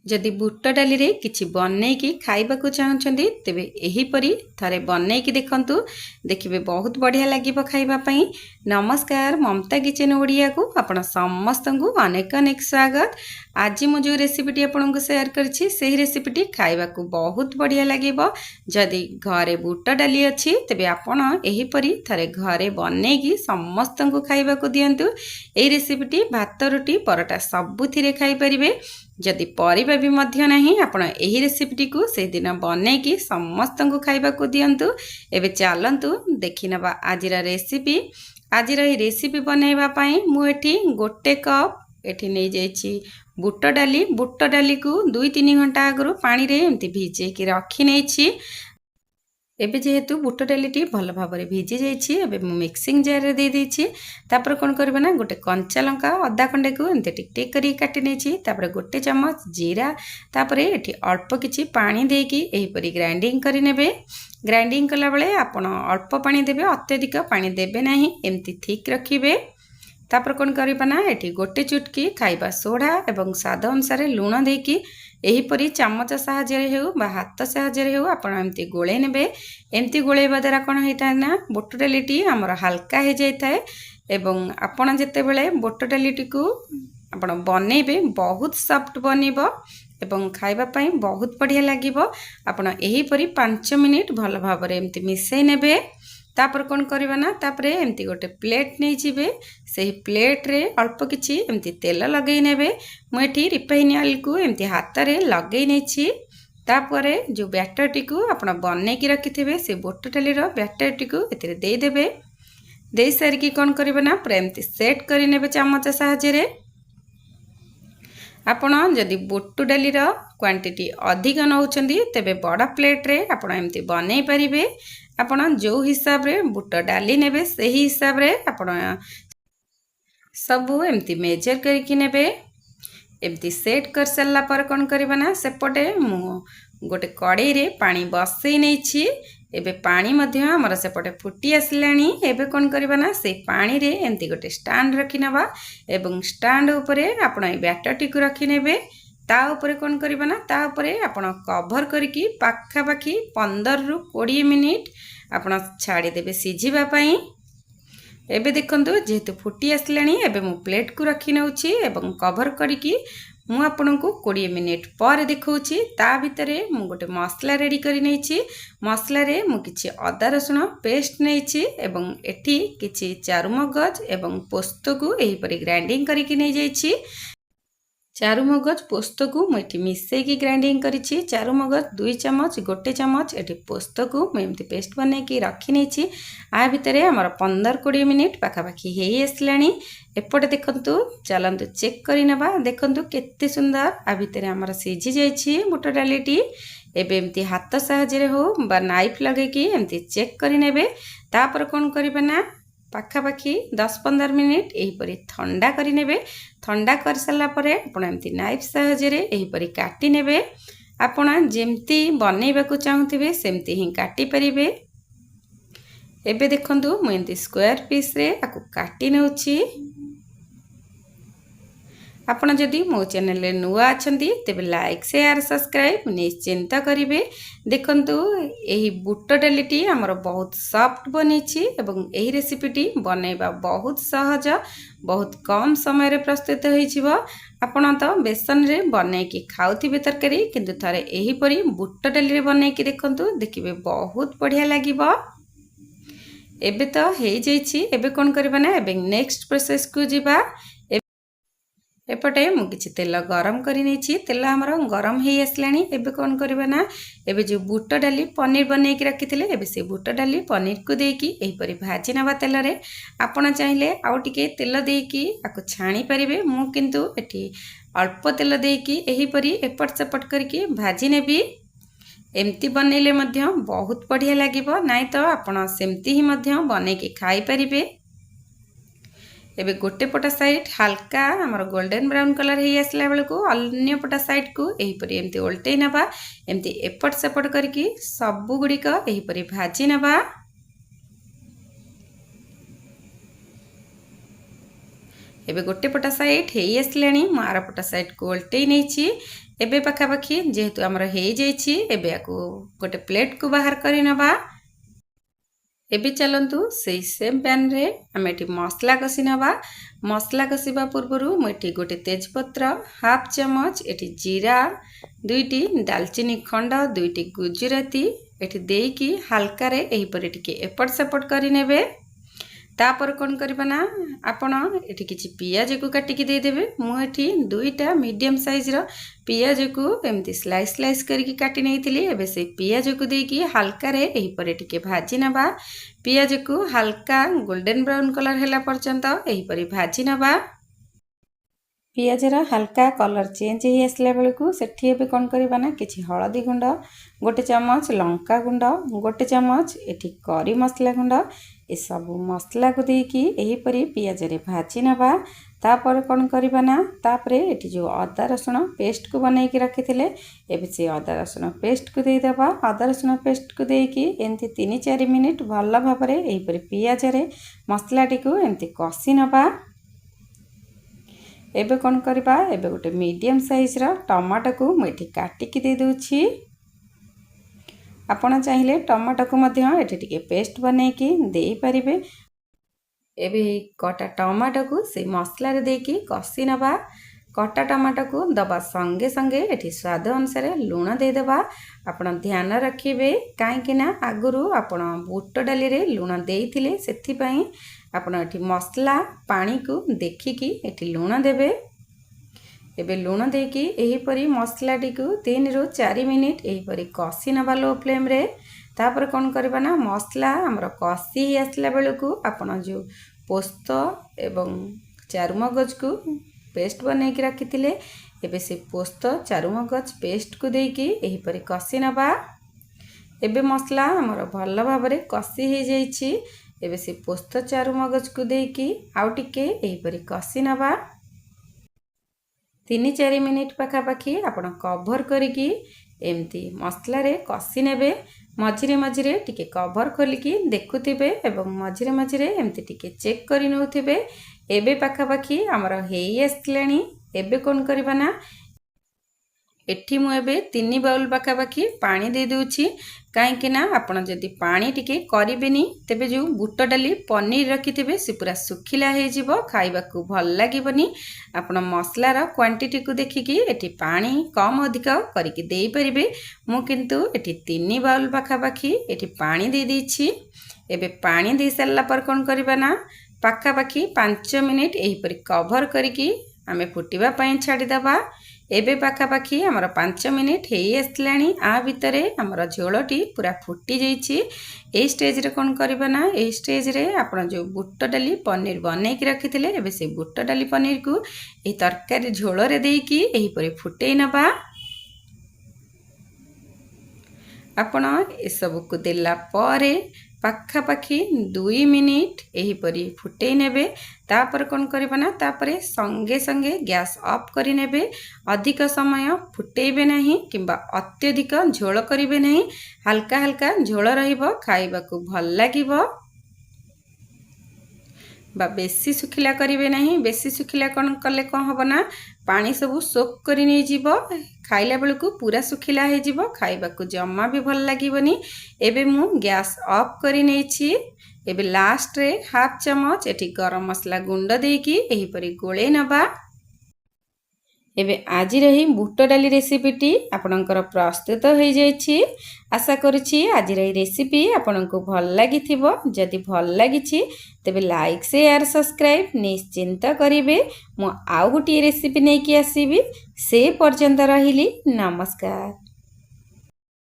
जदि बुट डाली रे किछि बनैकी खाइबाकू चाहुछन्ती तेबे एहीपरि थरे बनैकी देखंतु देखिबे बहुत बढ़िया लागिबो खाइबा पई। नमस्कार ममता किचन ओडिया को आपण समस्तंगु अनेक अनेक स्वागत। आज मु जो रेसिपीटी आपनको शेयर करछि सेही रेसिपीटी खाइबाकू बहुत बढ़िया लागिबो। जदि घरे बुट डाली अछि तेबे आपण एहीपरि थरे घरे बनैकी समस्तंगु खाइबाकू दियंतु। एही रेसिपीटी भात रोटी परोटा सबुथिरे खाइ परिबे। जदि परिबा भी मध्य नहीं आपण एही रेसिपीटी को से दिन बनैकी समस्तंगु खाइबाकू दियंतु। एबे चलंतु देखिनबा आजिरा रेसिपी। आजिरा ए रेसिपी बनैबा पई मु एठी गोटे कप एठी नै जाइछि बुट डाली को 2-3 घंटा आगरु पानी रे एमती भिजे कि रखि नैछि। एबे जेहेतु बुट डालीटी भल भाव में भिजी जाइछि एबे मु मिक्सिंग जार रे दे देछि। तापर कोन करबे ना गोटे कंचा लंका अदा खंडे को एमते टिक टिक करी काटि नेछि। तापर गोटे चम्मच जीरा तापर एठी अल्प किछि पानी देकी एही परी ग्राइंडिंग करि नेबे। ग्राइंडिंग कला बेले आपण अल्प पानी देबे अत्यधिक पानी देबे नाही एमती ठीक रखिबे। तापर कोन करबा ना एठी गोटे चुटकी खाइबा सोडा एवं स्वाद अनुसार लूण देकी एहीपरी चामच साहाଯ୍ୟ हेउ बा हाथ साहाଯ୍ୟ हेउ आपण एमती गोळे नेबे। एमती गोळेबा द्वारा कोन हेता ना बुट डालीटी हमर हल्का हे जायथाय एवं आपण जते बेले बुट डालीटी को आपण बनेबे बहुत सॉफ्ट बनिबो एवं खाइबा पई बहुत बढ़िया लागिबो। आपण एहीपरी 5 मिनिट भल भाव रे एमती मिसै नेबे। तापर कोन करबा ना तापर एमती गोटे प्लेट नै जिबे। सेही प्लेट रे अल्प किछि एमती तेल लगै नेबे। मु एठी रिफाइन ऑयल को एमती हाथ रे लगै नेछि। तापर जो बैटर टी को आपण बनै कि रखिथिबे से बुट डाली रो बैटर टी को एथिरे दे देबे। दे सार की कोन करबा ना पूरा एमती सेट करि नेबे चामच साहाଯ୍य रे। आपण जदि बुट डाली रो क्वांटिटी अधिक नउचंदी तेबे बड़ा प्लेट रे आपण एमती बनै परिबे। आपण जो हिसाब रे बुट डाली नेबे सही हिसाब रे आपण सबु एमती मेजर करके नेबे। एमती सेट कर सल्ला पर कोन करबा ना सेपटे मु गोटे कड़ाई रे पानी बसई नेछि। एबे पानी मध्य हमर सेपटे फुटी आसलानी। एबे कोन करबा ना से पानी रे एमती गोटे स्टैंड रखि नबा एवं स्टैंड ऊपरे आपण ए बैटर टी को रखि नेबे। ता ऊपरे कोन करबा ना ता ऊपरे आपण कवर करके पाखा पाखी 15 रु 20 मिनिट आपण छाड़ी देबे सिझिबा पई। एबे देखंतु जेहेतु फुटी आसलानी एबे मु प्लेट को रखि नउछि एवं कवर करके मु आपनकु 20 मिनिट पर देखौछि। ता भितरे मु गोटे मसला रेडी करि नैछि। मसला रे मु किछि अदा रसुण पेस्ट नैछि एवं एठी किछि चारुमगज एवं पोस्त को एही परि ग्राइंडिंग करके नै जाइछि। चारुमगज पोस्त को मुठी मिसई की ग्राइंडिंग करिछि। चारुमगज 2 चम्मच गोटे चम्मच एठी पोस्त को एमती पेस्ट बनै की रखि नेछि। आ भितरे हमर 15-20 मिनिट पाखा पाखी हेई आसलानी। एपटे देखंतु चलंतु चेक करि नबा। देखंतु केते सुंदर आ भितरे हमर सिझि जाइछि बुट डालीटी। एबे एमती हाथ साहाଯ୍य हो बा नाइफ लगे की एमती चेक करि नेबे। तापर कोन करबे ना पाखा पाखी 10-15 मिनिट एही परी ठंडा करि नेबे। ठंडा कर सला परे आपण एमती नाइफ साहाଯ୍य रे एही परी काटि नेबे। आपण जेमती बनेबा को चाहुथिबे सेमती ही काटि परिबे। एबे देखंतु मु एमती स्क्वायर पीस रे आकु काटि नेउछि। आपण जदि मो चैनल रे नुआ अछंती तेबे लाइक शेयर सब्सक्राइब निश्चिंत करिवे। देखंतु एही बुट डालीटी हमर बहुत सॉफ्ट बनिछि एवं एही रेसिपीटी बनेबा बहुत सहज बहुत कम समय रे प्रस्तुत होई छिबो। आपण तो बेसन रे बनै कि खाउथिबे तरकारी किंतु थरे एही परी बुट डाली रे बनै कि देखंतु देखिबे बहुत बढ़िया लागिबो। एबे तो हेई जाइछि। एबे कोन करबा ना एबे नेक्स्ट प्रोसेस को जिबा। एपटे मु किछि तेल गरम करि नेछि। तेल हमर गरम हेई आसलानी। एबे कोन करबा ना एबे जो बुट डाली पनीर बनै कि रखिथिले एबे से बुट डाली पनीर को देकी एही परी भाजी नबा तेल रे। आपण चाहिले आउ टिके तेल देकी आको छाणी परिबे। मु किंतु एठी अल्प तेल देकी एही परी एपट सेपट करके भाजी नेबी। एमती बनैले मध्य बहुत बढ़िया लागिबो। नाइ तो आपण सेमती ही मध्य बनै कि खाइ परिबे। एबे गोटे पटा साइड हल्का हमर गोल्डन ब्राउन कलर हे आसला बेल को अन्य पटा साइड को एही परी एमती उल्टै नबा। एमती एपट सेपट करके सबु गुडी को एही परी भाजी नबा। एबे गोटे पटा साइड हेई आसलानी मु आर पटा साइड को उल्टै नहीं एबे पाखापाखी जेहेतु आमर हो जाइए एबे याकू गोटे प्लेट को बाहर कर नबा। एबे चलतु से सेम पैन रे आम एटी मसला कषि नबा। मसला कषिबा पूर्वर मुझे गोटे तेजपत्र हाफ चमच एटी जीरा 2टी दालचीनी खंड 2टी गुजराती एटी देकी हल्का रे एहीपरि टिके एपट सेपट करि नेबे। तापर कौन करबा ना आपण एठी किछि पियाज को काटिकी दे देबे। मु एठी 2टा मीडियम साइज रो पियाज को एमती स्लाइस स्लाइस करके काटी नेइतिली। एबे से पियाज को देकी हल्का रे एही परे टिके भाजी नबा। पियाज को हल्का गोल्डन ब्राउन कलर हैला पर्यंत एही परे भाजी नबा। पियाजर हल्का कलर चेंज हो आसला बेलू सेठी एबे कौन करबा ना किछि हळदी गुंड 1 चमच लंका गुंड 1 चमच एठी करी मसला गुंड ए सब मसला को देकी एही परी पियाज रे भाजी नबा। तापर कौन करबा ना तापरे एठी जो अदा रसुण पेस्ट को बनाई के रखिथिले एबे से अदा रसुण पेस्ट को दे देबा। अदा रसुण पेस्ट को देकी एंती 3-4 मिनिट भल भाबरे एही परी पियाज रे मसला टिको एंती कषि नबा। एबे कौन करबा एबे गोटे मीडियम साइज रा टमाटो को मुझे काटिकी दे दूची। आपण चाहिए टमाटो को मध्य एठी टिके पेस्ट बनैकी दे परिबे। एबे कटा टमाटो को से मसला रे देकी कषि नबा। कटा टमाटो को दबा संगे संगे एठी स्वाद अनुसार लूण दे देबा। आपण ध्यान रखिबे काहेकि ना आगुरु आपण बुट डाली रे लूण देइथिले सेथि पई आपण एठी मसला पानी को देखिकी एठी लूण देबे। एबे लूण देकी एही परी मसला टी को 3-4 मिनिट एही परी कषि नबा लो फ्लेम रे। तापर कौन करबा ना मसला हमर कषि आसला बेलू आपण जो पोस्त एवं चारुमगज को पेस्ट बनै के रखिथिले एबे से पोस्त चारुमगज पेस्ट को देकी एही परी कषि नबा। एबे मसला हमर भल भाबरे कषि हो जाइछि। एबे से पोस्त चारुमगज को देकी आउ टिके एही परी कषि नबा। 3-4 मिनिट पाखापाखी आपण कवर करिकी एमती मसला रे कषि नेबे। मझिरे मझिरे टिके कवर खोलिकी देखुथिबे एवं मझिरे मझिरे एमती टिके चेक करि नउथिबे। एबे पाखापाखी हमर हेई आसलानी। एबे कौन करबा ना एठी मु एबे 3 बाउल पाखापाखी पानी दे दूची। कहीं ना आपण जदि पानी टिके करिबेनी तेबे जो बुट डाली पनीर रखिथिबे से पूरा सुखिला हो जिवो खाइबा को भल लागिबनी। आपण मसलार क्वांटिटी को देखिकी एठी पानी कम अधिक करिके देई परिबे। मु किंतु एठी 3 बाउल पाखापाखी एठी पानी दे दीछि। एबे पानी दे सारला पर कोन करबा ना पाखापाखी 5 मिनिट एही परि कवर करिकी आमे फुटिबा पई छाडी दबा। एबे पाखापाखी हमर 5 मिनिट हेई आसलानी। आ भितरे हमर झोलटी पूरा फुटी जाइछि। ए स्टेज रे कोन करबा ना ए स्टेज रे आपण जो बुट डाली पनीर बनै के रखिथिले एबे से बुट डाली पनीर को ए तरकारी झोल रे देकी एही परि फुटेई नबा। आपण ए सब को देला परे पाखापाखी 2 मिनिट एही परी फुटेई नेबे। तापर कौन करबा ना तापरे संगे संगे गैस ऑफ करि नेबे। अधिक समय फुटेइबे नहीं किंबा अत्यधिक झोल करिबे नहीं। हल्का हल्का झोल रहिबो खाइबा को भल लागिबो। बा बेसी सुखिला करिबे नहीं। बेसी सुखिला कौन कले कौन हबो ना पानी सब सोक करि नै जिवो। खाइला बेलू को पूरा सुखिला हो जिवो खाइबा को जम्मा भी भल लागिबनी। एबे मु गैस ऑफ करि नैछि। एबे लास्ट रे हाफ चमच एठी गरम मसला गुंड देकी एही परि गोळे नबा। एबे आज रही बुट डाली रेसिपीटी आपणकर प्रस्तुत हो जाइछि। आशा करुछि आज रही रेसिपी आपनको भल लागिथिबो। जदि भल लागिछि तेबे लाइक शेयर सब्सक्राइब निश्चिंत करिवे। मु आउ गोटे रेसिपी नै कि आसीबी। से पर्यंत रहिली नमस्कार।